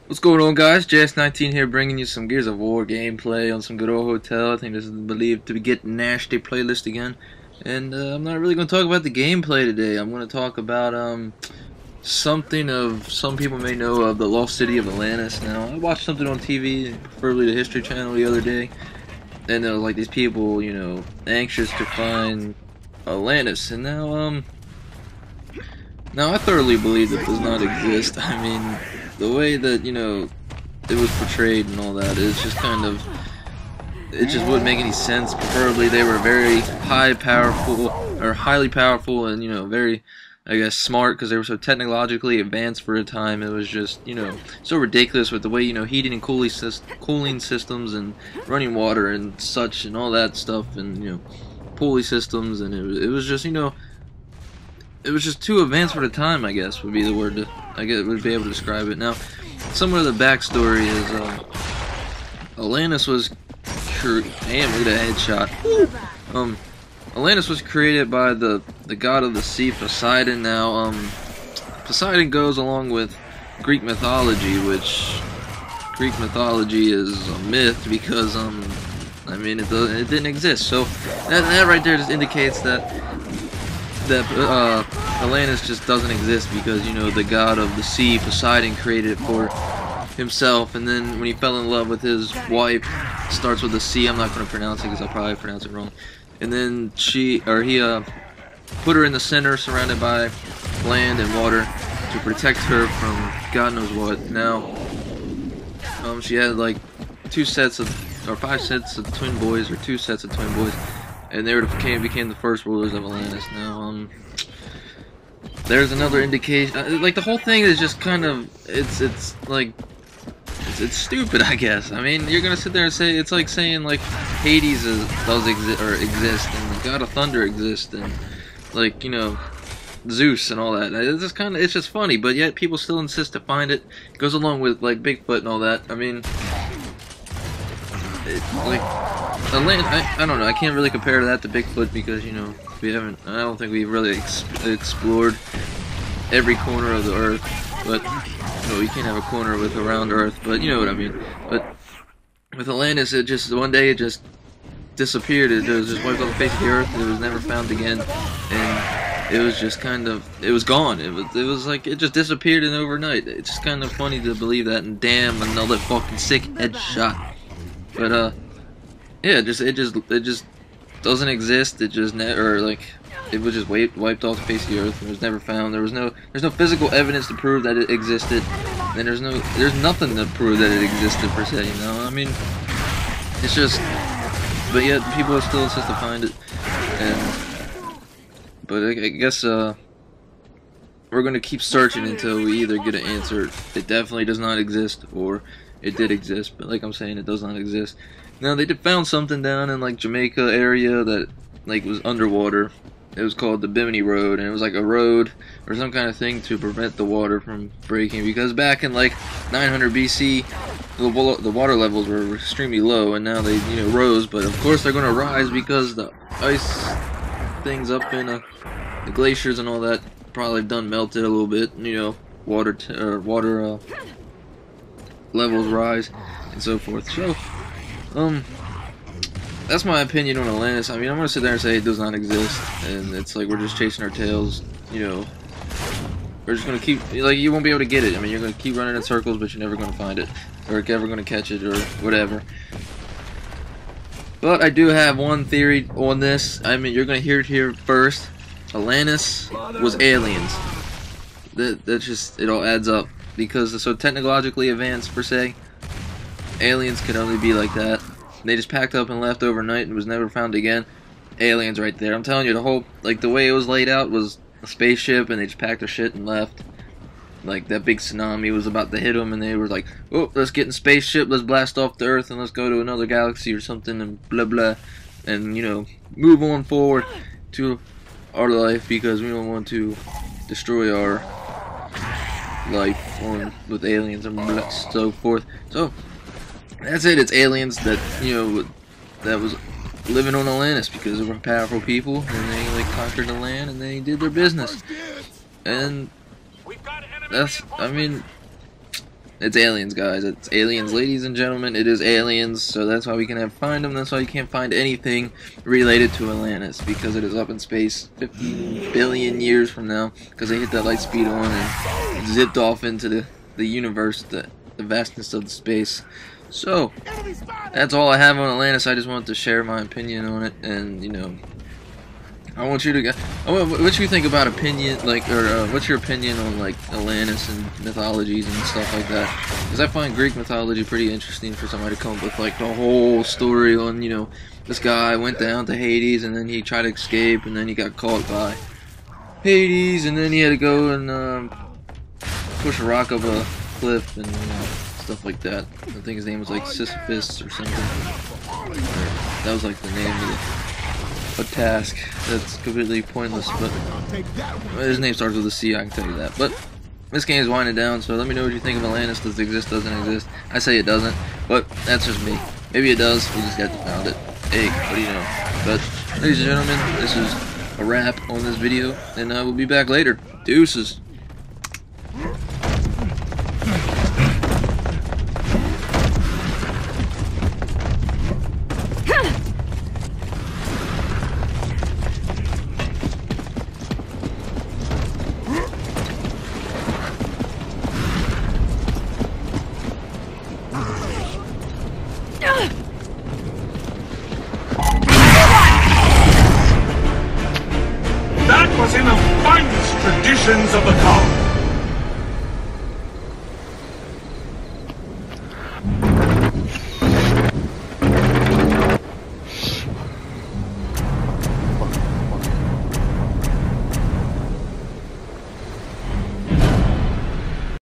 What's going on, guys? JS19 here, bringing you some Gears of War gameplay on some good old hotel. I think this is believed to be getting nasty playlist again, and I'm not really going to talk about the gameplay today. I'm going to talk about something of some people may know of the lost city of Atlantis. Now, I watched something on TV, preferably the History Channel, the other day, and there was like these people, you know, anxious to find Atlantis, and now I thoroughly believe it does not exist. I mean, the way that, you know, it was portrayed and all that, it's just kind of, it just wouldn't make any sense. Preferably they were very highly powerful and, you know, very, I guess, smart, because they were so technologically advanced for a time. It was just, you know, so ridiculous with the way, you know, heating and cooling systems and running water and such and all that stuff, and, you know, pulley systems, and it was just, you know, it was just too advanced for the time, I guess, would be the word would be able to describe it. Now, some of the backstory is, Atlantis was, damn, look at that headshot. Atlantis was created by the god of the sea, Poseidon. Now, Poseidon goes along with Greek mythology, which Greek mythology is a myth because, I mean, it didn't exist. So that right there just indicates that Atlantis just doesn't exist, because, you know, the god of the sea, Poseidon, created it for himself, and then when he fell in love with his wife, starts with the sea. I'm not going to pronounce it because I'll probably pronounce it wrong. And then he put her in the center, surrounded by land and water, to protect her from God knows what. Now, she had like 5 sets of twin boys, or 2 sets of twin boys, and they became the first rulers of Atlantis. Now, there's another indication. Like, the whole thing is just kind of, it's it's stupid, I guess. I mean, you're gonna sit there and say, it's like saying like Hades does exist, and the god of thunder exists, and, like, you know, Zeus and all that. It's just funny, but yet people still insist to find it. It goes along with like Bigfoot and all that. I mean, I don't know. I can't really compare that to Bigfoot because, you know, I don't think we've really explored every corner of the earth. But, no, you can't have a corner with around Earth, but you know what I mean. But with Atlantis, it just, one day it just disappeared. It was just wiped off the face of the earth. It was never found again, and it was just kind of, it was gone. It was like, it just disappeared in overnight. It's just kind of funny to believe that, and damn, another fucking sick headshot. But yeah, it just doesn't exist. It just it was just wiped off the face of the earth, and it was never found. There's no physical evidence to prove that it existed, and there's nothing to prove that it existed per se, you know. I mean, it's just, but yet people still insist to find it, but I guess we're gonna keep searching until we either get an answer. It definitely does not exist, or it did exist, but like I'm saying, it does not exist. Now, they found something down in like Jamaica area that like was underwater. It was called the Bimini Road, and it was like a road or some kind of thing to prevent the water from breaking, because back in like 900 BC the water levels were extremely low, and now they, you know, rose, but of course they're going to rise because the ice things up in the glaciers and all that probably done melted a little bit, you know, water levels rise and so forth. So that's my opinion on Atlantis. I mean, I'm gonna sit there and say it does not exist, and it's like we're just chasing our tails, you know. We're just gonna keep, like, you won't be able to get it. I mean, you're gonna keep running in circles, but you're never gonna find it, or ever gonna catch it, or whatever. But I do have one theory on this. I mean, you're gonna hear it here first. Atlantis was aliens. That's just, it all adds up, because it's so technologically advanced per se. Aliens could only be like that. They just packed up and left overnight and was never found again. Aliens right there. I'm telling you, the whole, like, the way it was laid out was a spaceship, and they just packed their shit and left. Like, that big tsunami was about to hit them, and they were like, oh, let's get in spaceship, let's blast off the Earth, and let's go to another galaxy or something, and blah blah. And, you know, move on forward to our life, because we don't want to destroy our life with aliens and blah, so forth. So that's it. It's aliens that, you know, that was living on Atlantis, because they were powerful people, and they like conquered the land, and they did their business. And that's, I mean, It's aliens, guys. It's aliens, ladies and gentlemen. It is aliens, so that's why we can find them. That's why you can't find anything related to Atlantis, because it is up in space 50 billion years from now, because they hit that light speed on and zipped off into the universe, the vastness of the space. So, that's all I have on Atlantis. I just wanted to share my opinion on it, and, you know, I want you to what you think about opinion, like, or what's your opinion on like Atlantis and mythologies and stuff like that? Because I find Greek mythology pretty interesting for somebody to come up with like the whole story on, you know, this guy went down to Hades and then he tried to escape and then he got caught by Hades and then he had to go and push a rock up a cliff and stuff like that. I think his name was like Sisyphus or something. That was like the name of a task that's completely pointless, but his name starts with a C, I can tell you that. But this game is winding down, so let me know what you think of Atlantis. Does it exist, doesn't exist? I say it doesn't, but that's just me. Maybe it does, we just got to found it. Hey, what do you know? But, ladies and gentlemen, this is a wrap on this video, and I will be back later. Deuces.